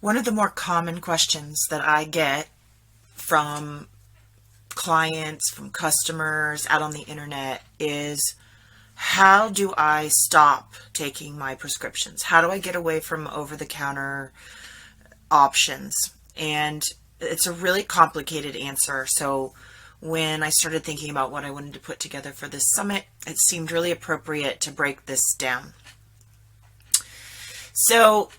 One of the more common questions that I get from clients, from customers out on the internet is, how do I stop taking my prescriptions? How do I get away from over-the-counter options? And it's a really complicated answer. So when I started thinking about what I wanted to put together for this summit, it seemed really appropriate to break this down. So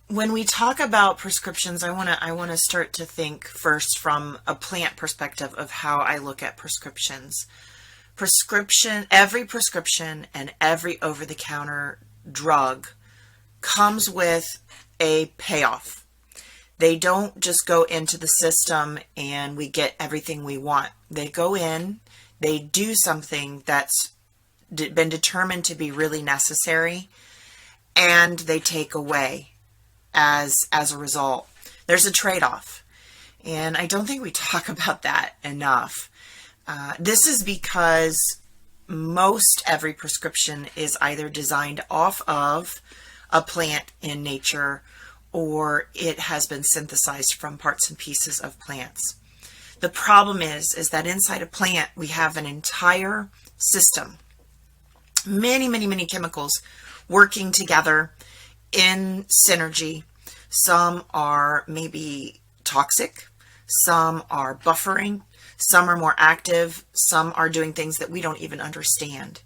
when we talk about prescriptions, I want to start to think first from a plant perspective of how I look at prescriptions. Every prescription and every over-the-counter drug comes with a payoff. They don't just go into the system and we get everything we want. They go in, they do something that's been determined to be really necessary, and they take away as a result. There's a trade-off, and I don't think we talk about that enough. This is because most every prescription is either designed off of a plant in nature, or it has been synthesized from parts and pieces of plants. The problem is that inside a plant we have an entire system, many chemicals working together in synergy. Some are maybe toxic, some are buffering, some are more active, some are doing things that we don't even understand.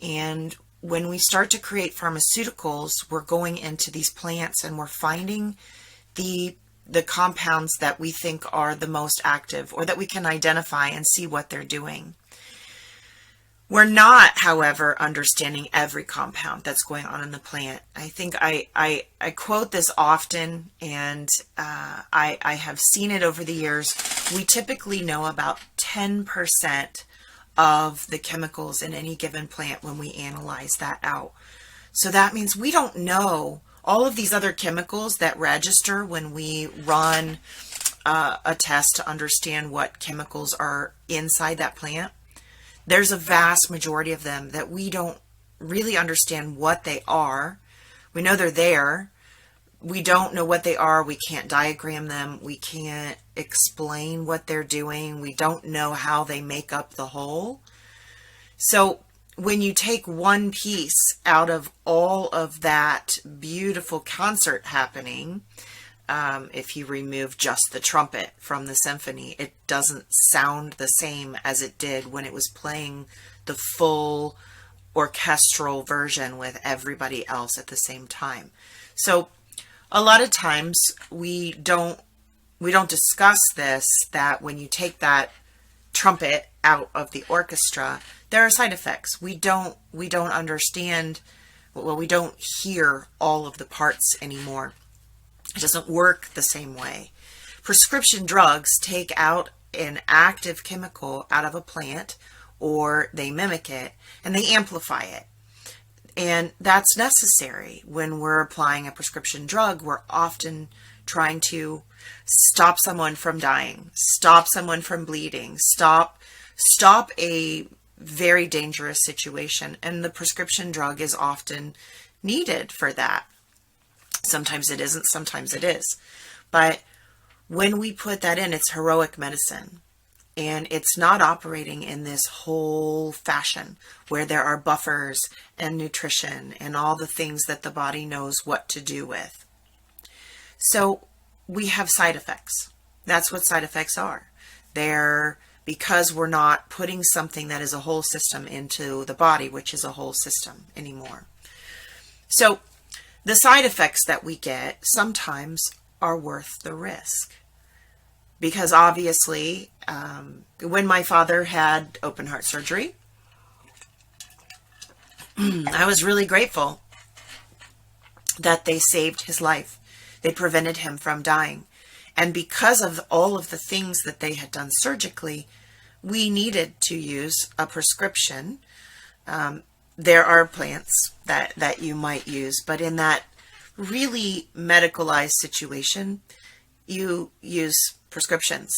And when we start to create pharmaceuticals, we're going into these plants and we're finding the compounds that we think are the most active, or that we can identify and see what they're doing. We're not, however, understanding every compound that's going on in the plant. I think I quote this often, and I have seen it over the years. We typically know about 10% of the chemicals in any given plant when we analyze that out. So that means we don't know all of these other chemicals that register when we run a test to understand what chemicals are inside that plant. There's a vast majority of them that we don't really understand what they are. We know they're there. We don't know what they are. We can't diagram them. We can't explain what they're doing. We don't know how they make up the whole. So when you take one piece out of all of that beautiful concert happening, if you remove just the trumpet from the symphony, it doesn't sound the same as it did when it was playing the full orchestral version with everybody else at the same time. So a lot of times we don't discuss this, that when you take that trumpet out of the orchestra, there are side effects. We don't understand, well, we don't hear all of the parts anymore. It doesn't work the same way. Prescription drugs take out an active chemical out of a plant, or they mimic it and they amplify it. And that's necessary. When we're applying a prescription drug, we're often trying to stop someone from dying, stop someone from bleeding, stop a very dangerous situation. And the prescription drug is often needed for that. Sometimes it isn't, sometimes it is. But when we put that in, it's heroic medicine. And it's not operating in this whole fashion where there are buffers and nutrition and all the things that the body knows what to do with. So we have side effects. That's what side effects are. They're because we're not putting something that is a whole system into the body, which is a whole system anymore. So the side effects that we get sometimes are worth the risk. Because obviously, when my father had open heart surgery, I was really grateful that they saved his life. They prevented him from dying. And because of all of the things that they had done surgically, we needed to use a prescription. There are plants that you might use, but in that really medicalized situation, you use prescriptions.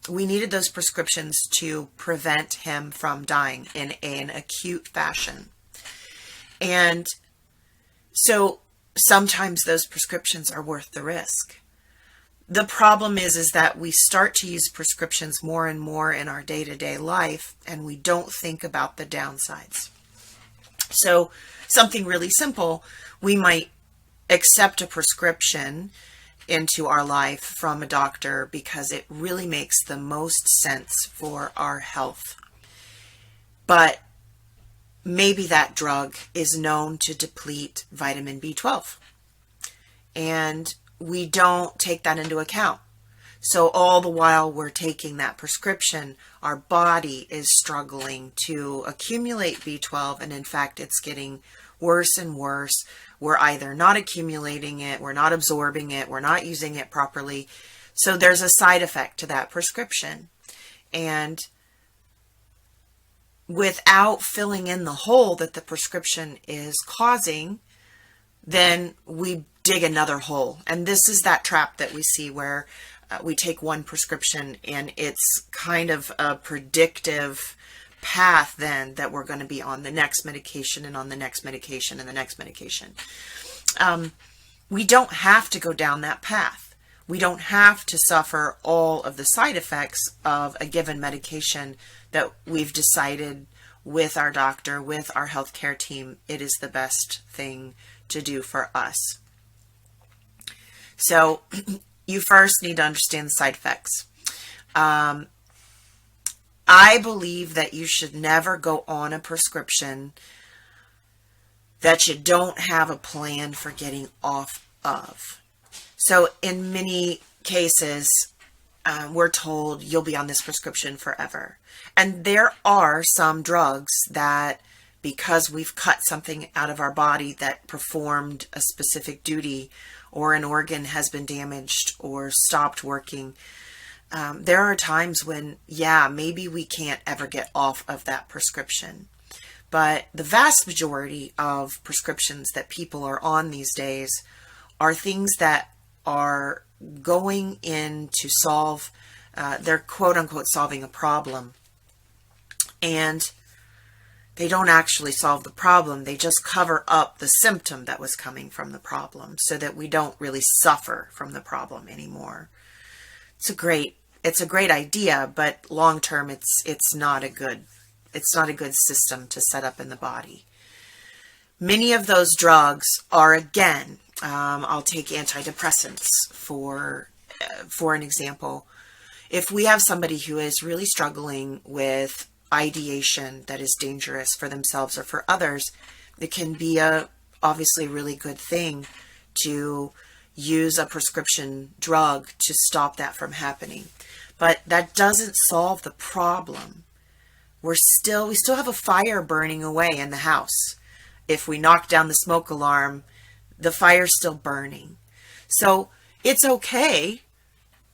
We needed those prescriptions to prevent him from dying in an acute fashion. And so sometimes those prescriptions are worth the risk. The problem is that we start to use prescriptions more and more in our day-to-day life, and we don't think about the downsides. So something really simple, we might accept a prescription into our life from a doctor because it really makes the most sense for our health. But maybe that drug is known to deplete vitamin B12, and we don't take that into account. So all the while we're taking that prescription, our body is struggling to accumulate B12, and in fact it's getting worse and worse. We're either not accumulating it, we're not absorbing it, we're not using it properly. So there's a side effect to that prescription. And without filling in the hole that the prescription is causing, then we dig another hole. And this is that trap that we see where we take one prescription and it's kind of a predictive path then that we're going to be on the next medication and on the next medication and the next medication. We don't have to go down that path. We don't have to suffer all of the side effects of a given medication that we've decided with our doctor, with our healthcare team, it is the best thing to do for us. So you first need to understand the side effects. I believe that you should never go on a prescription that you don't have a plan for getting off of. So in many cases, we're told you'll be on this prescription forever. And there are some drugs that, because we've cut something out of our body that performed a specific duty, or an organ has been damaged or stopped working, there are times when, maybe we can't ever get off of that prescription. But the vast majority of prescriptions that people are on these days are things that are going in to solve, they're quote unquote solving a problem. And they don't actually solve the problem. They just cover up the symptom that was coming from the problem so that we don't really suffer from the problem anymore. It's a great idea, but long term it's not a good system to set up in the body. Many of those drugs are, again, I'll take antidepressants for an example. If we have somebody who is really struggling with ideation that is dangerous for themselves or for others, it can be obviously really good thing to use a prescription drug to stop that from happening. But that doesn't solve the problem. We still have a fire burning away in the house. If we knock down the smoke alarm, the fire's still burning. So it's okay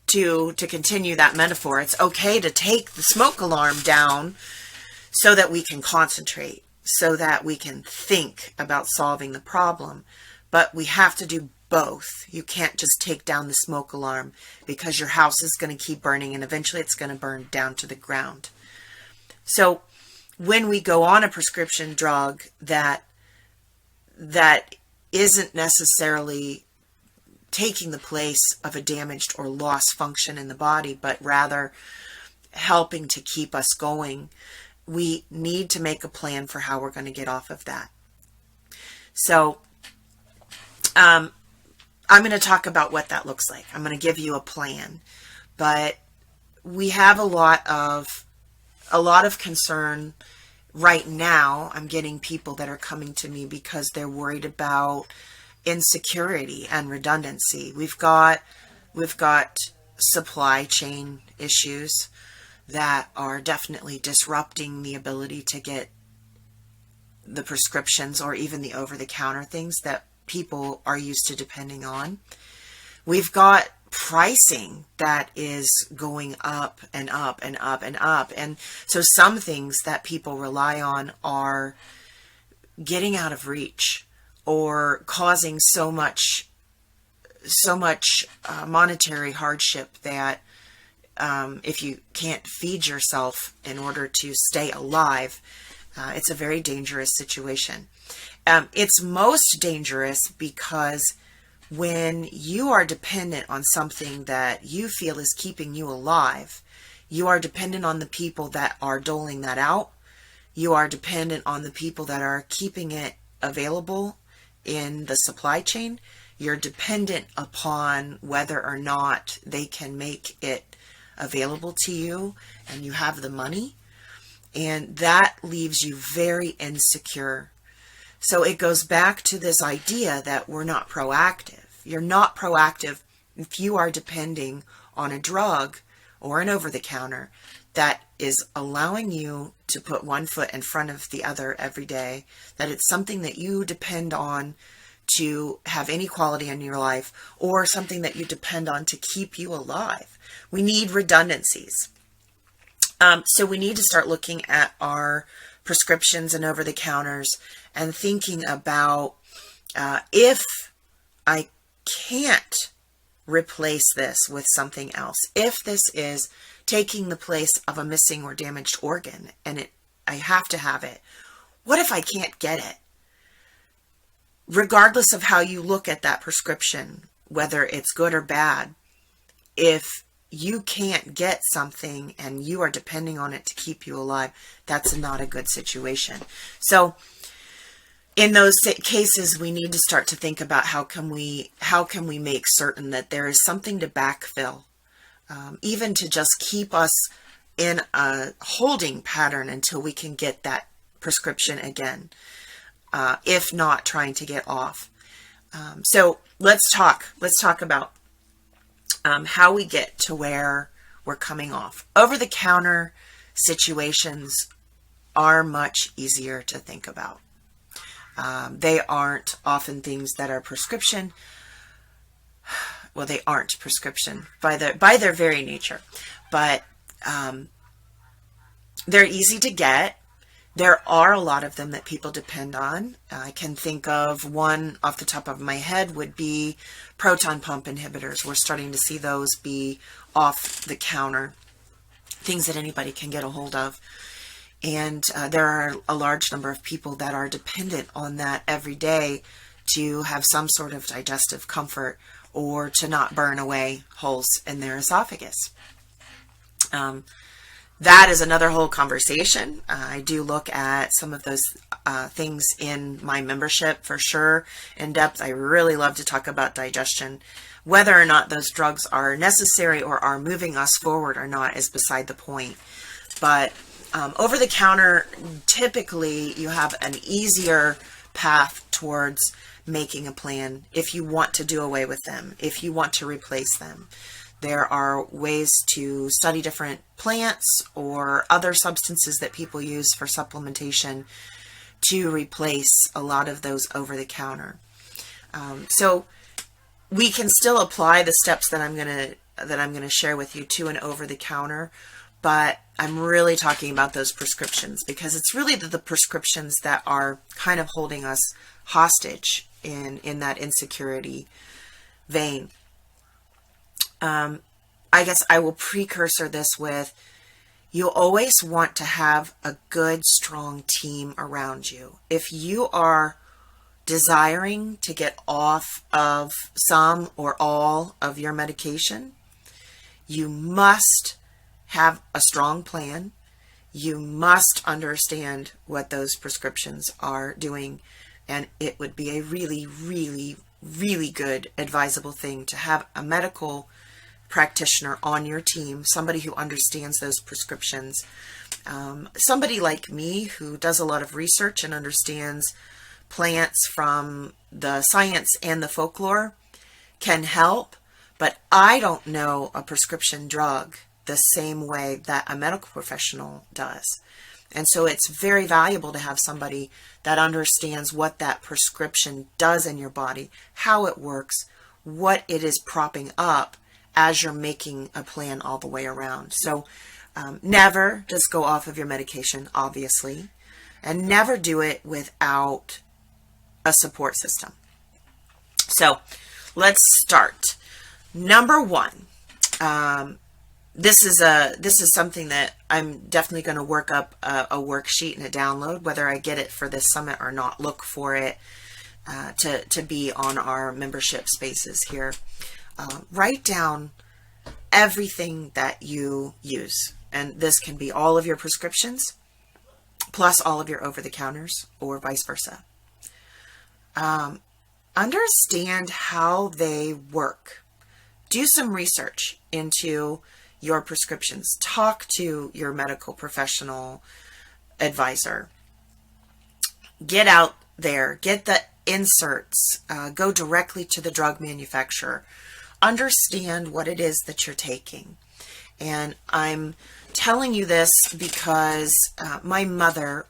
to continue that metaphor. It's okay to take the smoke alarm down so that we can concentrate, so that we can think about solving the problem. But we have to do both. You can't just take down the smoke alarm because your house is going to keep burning and eventually it's going to burn down to the ground. So when we go on a prescription drug that isn't necessarily taking the place of a damaged or lost function in the body, but rather helping to keep us going, we need to make a plan for how we're going to get off of that. So I'm going to talk about what that looks like. I'm going to give you a plan, but we have a lot of concern right now. I'm getting people that are coming to me because they're worried about insecurity and redundancy. We've got supply chain issues that are definitely disrupting the ability to get the prescriptions or even the over-the-counter things that people are used to depending on. We've got pricing that is going up and up and up and up. And so some things that people rely on are getting out of reach or causing so much monetary hardship that if you can't feed yourself in order to stay alive, It's a very dangerous situation. It's most dangerous because when you are dependent on something that you feel is keeping you alive, you are dependent on the people that are doling that out. You are dependent on the people that are keeping it available in the supply chain. You're dependent upon whether or not they can make it available to you and you have the money. And that leaves you very insecure. So it goes back to this idea that we're not proactive. You're not proactive if you are depending on a drug or an over-the-counter that is allowing you to put one foot in front of the other every day, that it's something that you depend on to have any quality in your life, or something that you depend on to keep you alive. We need redundancies. So we need to start looking at our prescriptions and over-the-counters and thinking about if I can't replace this with something else, if this is taking the place of a missing or damaged organ and I have to have it, what if I can't get it? Regardless of how you look at that prescription, whether it's good or bad, if you can't get something and you are depending on it to keep you alive, that's not a good situation. So in those cases, we need to start to think about how can we make certain that there is something to backfill, even to just keep us in a holding pattern until we can get that prescription again, if not trying to get off. So let's talk about how we get to where we're coming off. Over-the-counter situations are much easier to think about. They aren't often things that are prescription. Well, they aren't prescription by their very nature, but they're easy to get. There are a lot of them that people depend on. I can think of one off the top of my head would be proton pump inhibitors. We're starting to see those be off the counter, things that anybody can get a hold of. And there are a large number of people that are dependent on that every day to have some sort of digestive comfort or to not burn away holes in their esophagus. That is another whole conversation. I do look at some of those things in my membership for sure in depth. I really love to talk about digestion. Whether or not those drugs are necessary or are moving us forward or not is beside the point. But over the counter, typically you have an easier path towards making a plan if you want to do away with them, if you want to replace them. There are ways to study different plants or other substances that people use for supplementation to replace a lot of those over the counter. So we can still apply the steps that I'm going to share with you to an over the counter, but I'm really talking about those prescriptions because it's really the prescriptions that are kind of holding us hostage in that insecurity vein. I guess I will precursor this with, you always want to have a good, strong team around you. If you are desiring to get off of some or all of your medication, you must have a strong plan. You must understand what those prescriptions are doing, and it would be a really, really, really good advisable thing to have a medical practitioner on your team, somebody who understands those prescriptions, somebody like me who does a lot of research and understands plants from the science and the folklore can help, but I don't know a prescription drug the same way that a medical professional does. And so it's very valuable to have somebody that understands what that prescription does in your body, how it works, what it is propping up as you're making a plan all the way around. So never just go off of your medication, obviously, and never do it without a support system. So let's start. Number one, this is something that I'm definitely going to work up a worksheet and a download, whether I get it for this summit or not. Look for it to be on our membership spaces here. Write down everything that you use, and this can be all of your prescriptions plus all of your over-the-counters or vice versa. Understand how they work. Do some research into your prescriptions. Talk to your medical professional advisor. Get out there, get the inserts, go directly to the drug manufacturer. Understand what it is that you're taking. And I'm telling you this because my mother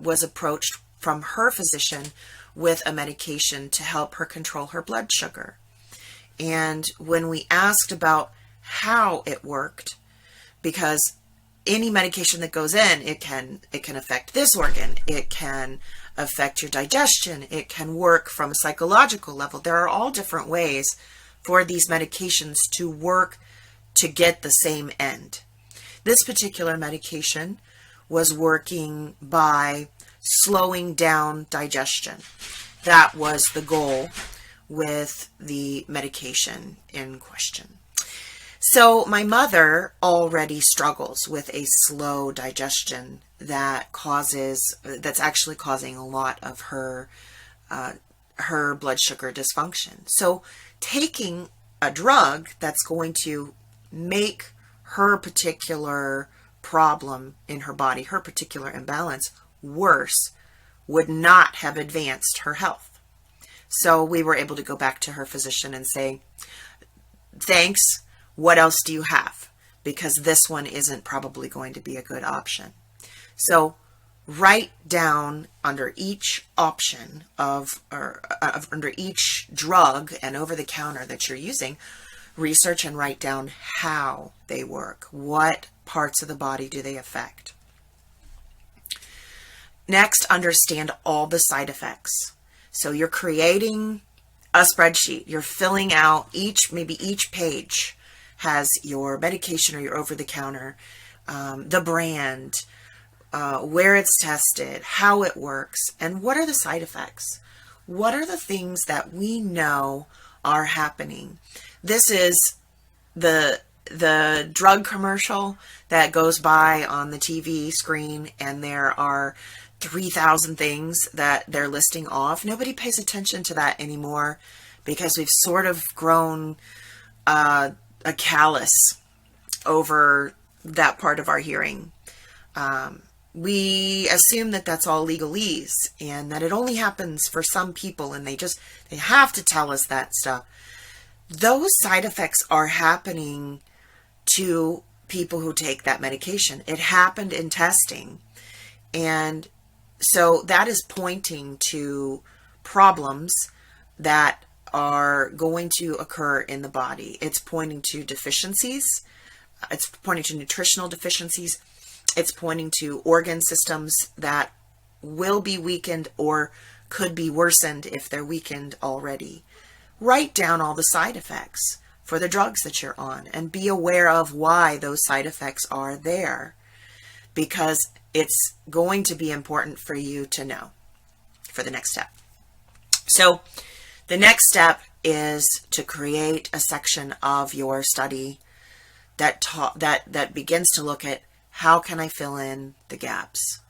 was approached from her physician with a medication to help her control her blood sugar. And when we asked about how it worked, because any medication that goes in, it can affect this organ, it can affect your digestion, it can work from a psychological level. There are all different ways for these medications to work to get the same end. This particular medication was working by slowing down digestion. That was the goal with the medication in question. So my mother already struggles with a slow digestion that's actually causing a lot of her blood sugar dysfunction. So taking a drug that's going to make her particular problem in her body, her particular imbalance, worse, would not have advanced her health. So we were able to go back to her physician and say, thanks, what else do you have? Because this one isn't probably going to be a good option. So write down under each option under each drug and over-the-counter that you're using, research and write down how they work. What parts of the body do they affect? Next, understand all the side effects. So you're creating a spreadsheet. You're filling out maybe each page has your medication or your over-the-counter, the brand, where it's tested, how it works, and what are the side effects? What are the things that we know are happening? This is the drug commercial that goes by on the TV screen, and there are 3,000 things that they're listing off. Nobody pays attention to that anymore because we've sort of grown a callous over that part of our hearing. We assume that that's all legalese and that it only happens for some people, and they have to tell us that stuff. Those side effects are happening to people who take that medication. It happened in testing. And so that is pointing to problems that are going to occur in the body. It's pointing to deficiencies. It's pointing to nutritional deficiencies. It's pointing to organ systems that will be weakened or could be worsened if they're weakened already. Write down all the side effects for the drugs that you're on and be aware of why those side effects are there, because it's going to be important for you to know for the next step. So the next step is to create a section of your study that begins to look at how can I fill in the gaps.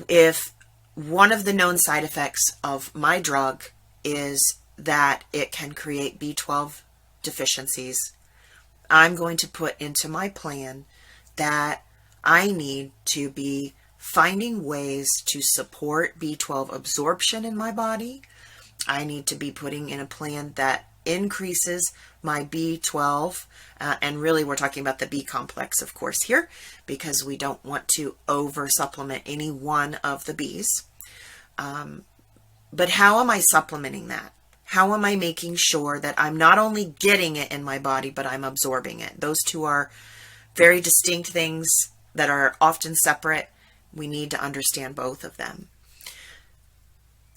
If one of the known side effects of my drug is that it can create B12 deficiencies, I'm going to put into my plan that I need to be finding ways to support B12 absorption in my body. I need to be putting in a plan that increases my B12, and really we're talking about the B complex, of course, here, because we don't want to over supplement any one of the Bs. But how am I supplementing that? How am I making sure that I'm not only getting it in my body, but I'm absorbing it? Those two are very distinct things that are often separate. We need to understand both of them.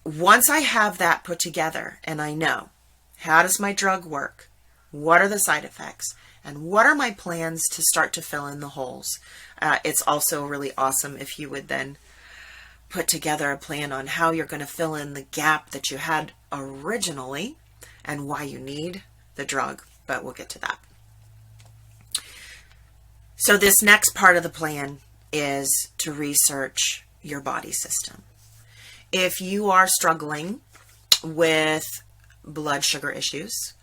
Once I have that put together and I know how does my drug work, what are the side effects, And what are my plans to start to fill in the holes? It's also really awesome if you would then put together a plan on how you're going to fill in the gap that you had originally and why you need the drug, but we'll get to that. So this next part of the plan is to research your body system. If you are struggling with blood sugar issues,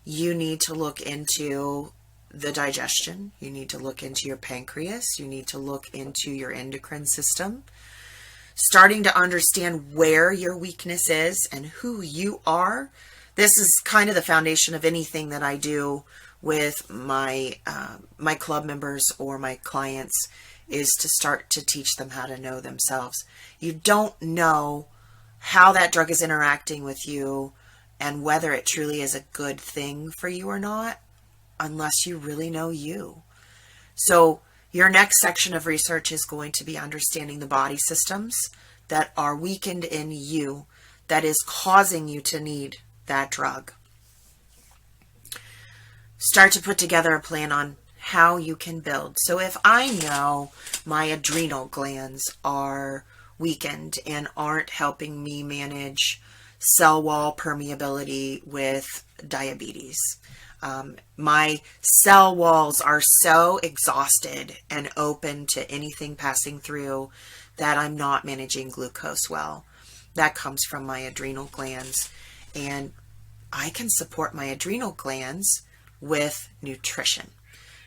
you need to look into the digestion. You need to look into your pancreas. You need to look into your endocrine system. Starting to understand where your weakness is and who you are. This is kind of the foundation of anything that I do with my my club members or my clients, is to start to teach them how to know themselves. You don't know how that drug is interacting with you and whether it truly is a good thing for you or not unless you really know you. So your next section of research is going to be understanding the body systems that are weakened in you that is causing you to need that drug. Start to put together a plan on how you can build. So if I know my adrenal glands are weakened and aren't helping me manage cell wall permeability with diabetes, my cell walls are so exhausted and open to anything passing through that I'm not managing glucose well. That comes from my adrenal glands, and I can support my adrenal glands with nutrition.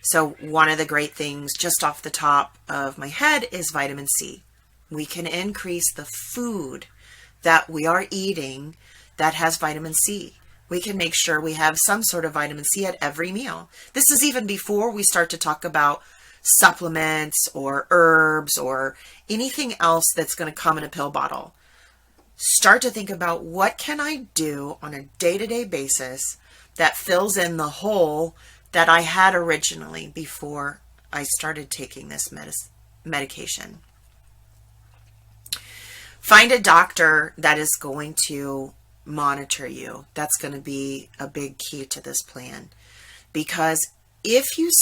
So one of the great things just off the top of my head is vitamin C. We can increase the food that we are eating that has vitamin C. We can make sure we have some sort of vitamin C at every meal. This is even before we start to talk about supplements or herbs or anything else that's going to come in a pill bottle. Start to think about, what can I do on a day-to-day basis that fills in the hole that I had originally before I started taking this medication. Find a doctor that is going to monitor you. That's going to be a big key to this plan, because if you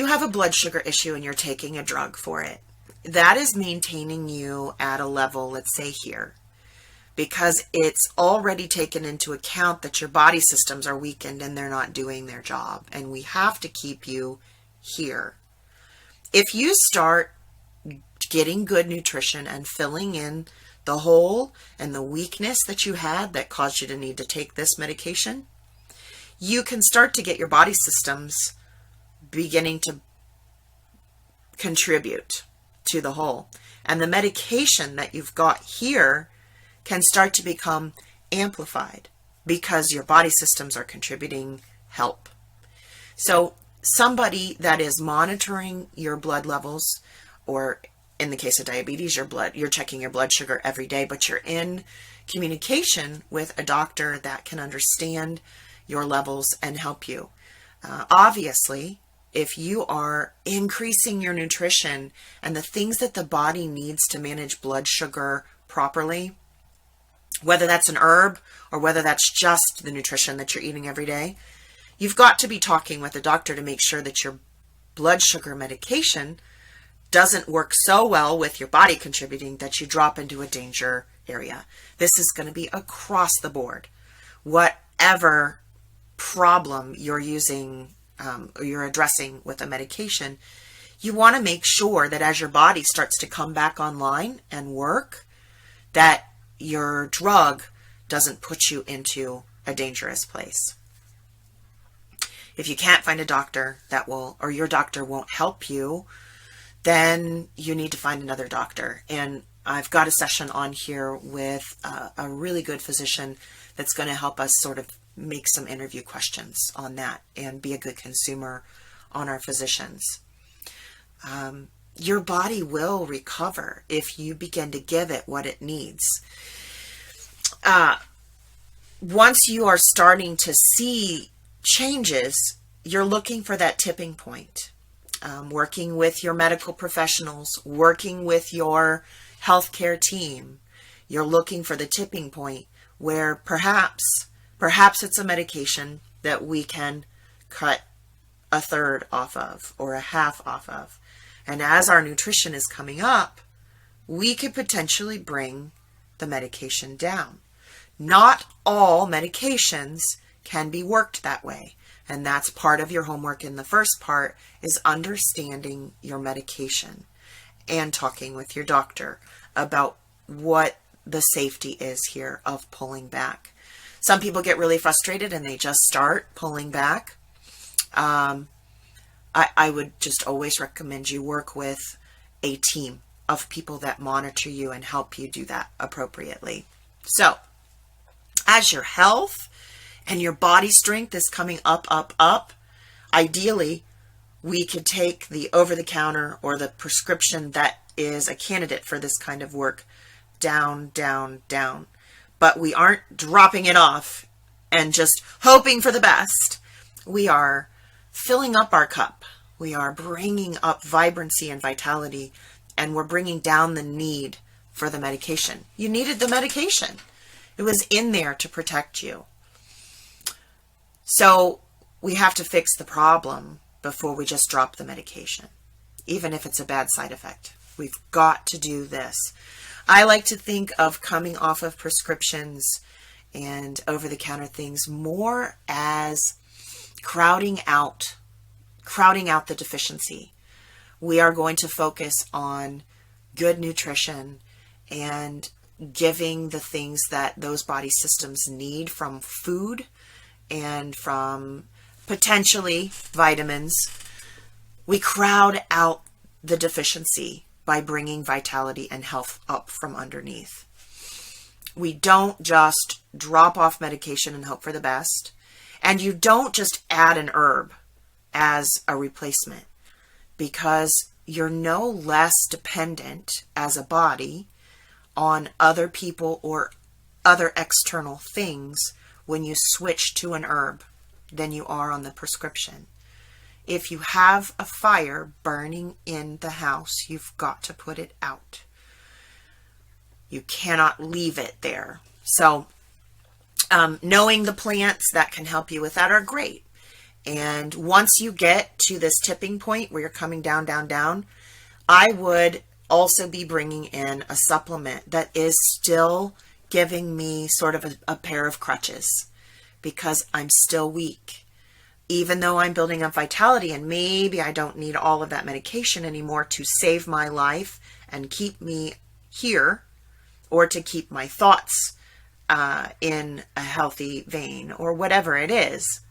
have a blood sugar issue and you're taking a drug for it, that is maintaining you at a level, let's say here, because it's already taken into account that your body systems are weakened and they're not doing their job, and we have to keep you here. If you start getting good nutrition and filling in the hole and the weakness that you had that caused you to need to take this medication, you can start to get your body systems beginning to contribute to the whole. And the medication that you've got here can start to become amplified because your body systems are contributing help. So somebody that is monitoring your blood levels, or in the case of diabetes, you're checking your blood sugar every day, but you're in communication with a doctor that can understand your levels and help you. Obviously, if you are increasing your nutrition and the things that the body needs to manage blood sugar properly, whether that's an herb or whether that's just the nutrition that you're eating every day, you've got to be talking with a doctor to make sure that your blood sugar medication doesn't work so well with your body contributing that you drop into a danger area. This is going to be across the board. Whatever problem you're using or you're addressing with a medication, you want to make sure that as your body starts to come back online and work, that your drug doesn't put you into a dangerous place. If you can't find a doctor that will, or your doctor won't help you, then you need to find another doctor. And I've got a session on here with a really good physician that's going to help us sort of make some interview questions on that and be a good consumer on our physicians. Your body will recover if you begin to give it what it needs. Once you are starting to see changes, you're looking for that tipping point. Working with your medical professionals, working with your healthcare team, you're looking for the tipping point where perhaps it's a medication that we can cut a third off of or a half off of. And as our nutrition is coming up, we could potentially bring the medication down. Not all medications can be worked that way. And that's part of your homework in the first part, is understanding your medication and talking with your doctor about what the safety is here of pulling back. Some people get really frustrated and they just start pulling back. I would just always recommend you work with a team of people that monitor you and help you do that appropriately. So, as your health and your body strength is coming up, ideally, we could take the over-the-counter or the prescription that is a candidate for this kind of work down, down, down. But we aren't dropping it off and just hoping for the best. We are filling up our cup. We are bringing up vibrancy and vitality, and we're bringing down the need for the medication. You needed the medication. It was in there to protect you. So we have to fix the problem before we just drop the medication, even if it's a bad side effect. We've got to do this. I like to think of coming off of prescriptions and over-the-counter things more as crowding out the deficiency. We are going to focus on good nutrition and giving the things that those body systems need from food and from potentially vitamins. We crowd out the deficiency by bringing vitality and health up from underneath. We don't just drop off medication and hope for the best. And you don't just add an herb as a replacement, because you're no less dependent as a body on other people or other external things when you switch to an herb than you are on the prescription. If you have a fire burning in the house, you've got to put it out. You cannot leave it there. So knowing the plants that can help you with that are great. And once you get to this tipping point where you're coming down, down, down, I would also be bringing in a supplement that is still giving me sort of a pair of crutches, because I'm still weak. Even though I'm building up vitality and maybe I don't need all of that medication anymore to save my life and keep me here, or to keep my thoughts in a healthy vein, or whatever it is.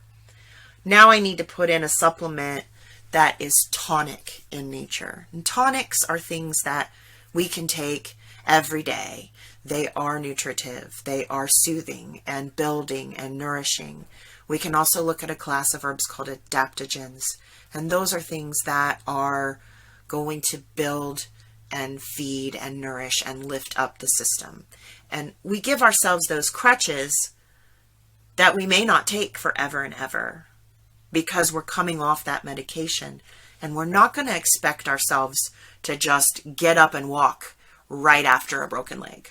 Now I need to put in a supplement that is tonic in nature. And tonics are things that we can take every day. They are nutritive. They are soothing and building and nourishing. We can also look at a class of herbs called adaptogens. And those are things that are going to build and feed and nourish and lift up the system. And we give ourselves those crutches that we may not take forever and ever, because we're coming off that medication, and we're not going to expect ourselves to just get up and walk right after a broken leg.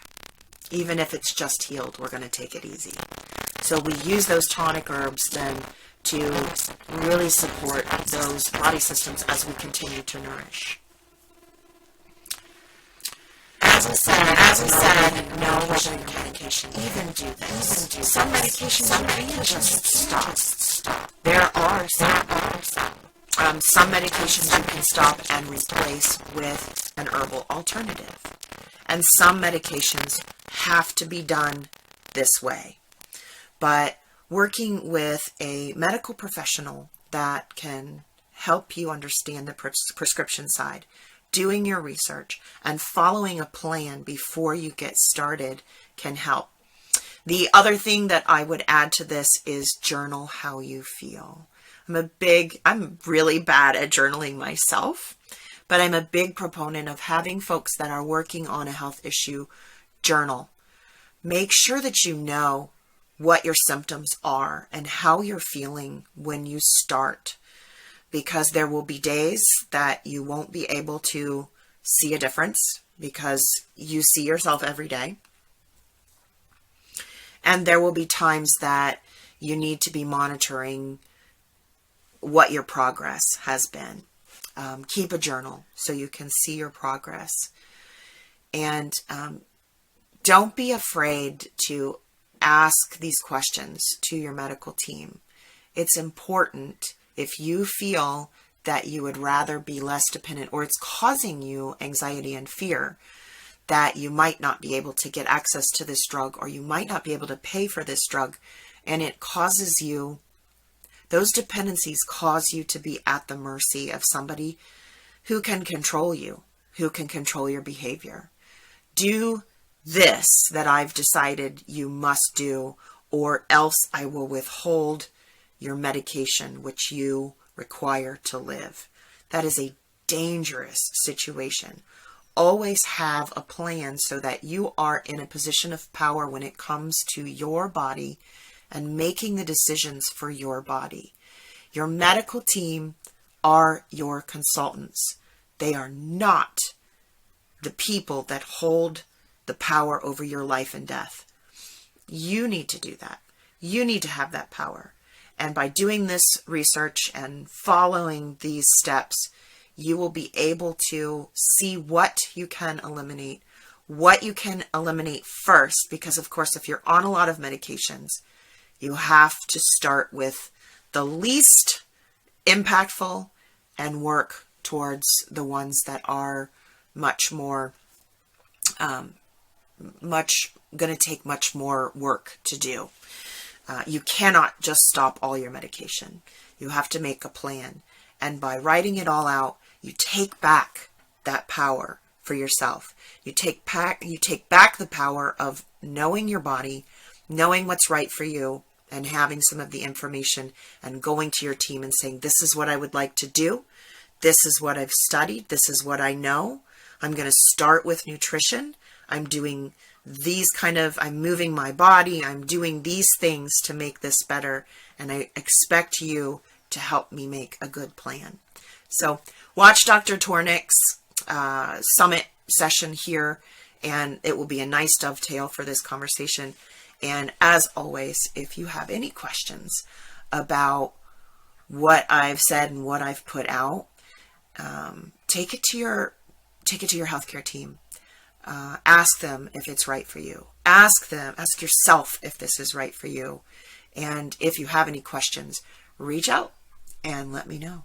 Even if it's just healed, we're going to take it easy. So we use those tonic herbs then to really support those body systems as we continue to nourish. As I said, no rushing medication. Even do this. Some medications you can just stop. There are some medications you can stop and replace with an herbal alternative. And some medications have to be done this way. But working with a medical professional that can help you understand the prescription side, doing your research, and following a plan before you get started can help. The other thing that I would add to this is journal how you feel. I'm really bad at journaling myself, but I'm a big proponent of having folks that are working on a health issue journal. Make sure that you know what your symptoms are and how you're feeling when you start, because there will be days that you won't be able to see a difference because you see yourself every day. And there will be times that you need to be monitoring what your progress has been. Keep a journal so you can see your progress. And don't be afraid to ask these questions to your medical team. It's important if you feel that you would rather be less dependent, or it's causing you anxiety and fear that you might not be able to get access to this drug, or you might not be able to pay for this drug, and it causes you, those dependencies cause you to be at the mercy of somebody who can control you, who can control your behavior. Do this that I've decided you must do, or else I will withhold your medication which you require to live. That is a dangerous situation. Always have a plan so that you are in a position of power when it comes to your body and making the decisions for your body. Your medical team are your consultants. They are not the people that hold the power over your life and death. You need to do that. You need to have that power. And by doing this research and following these steps, you will be able to see what you can eliminate first, because of course, if you're on a lot of medications, you have to start with the least impactful and work towards the ones that are much more, going to take much more work to do. You cannot just stop all your medication. You have to make a plan. And by writing it all out, you take back that power for yourself. You take back the power of knowing your body, knowing what's right for you, and having some of the information and going to your team and saying, this is what I would like to do. This is what I've studied. This is what I know. I'm going to start with nutrition. I'm doing I'm moving my body. I'm doing these things to make this better. And I expect you to help me make a good plan. So watch Dr. Tornick's summit session here, and it will be a nice dovetail for this conversation. And as always, if you have any questions about what I've said and what I've put out, take it to your healthcare team. Ask them if it's right for you. Ask yourself if this is right for you. And if you have any questions, reach out and let me know.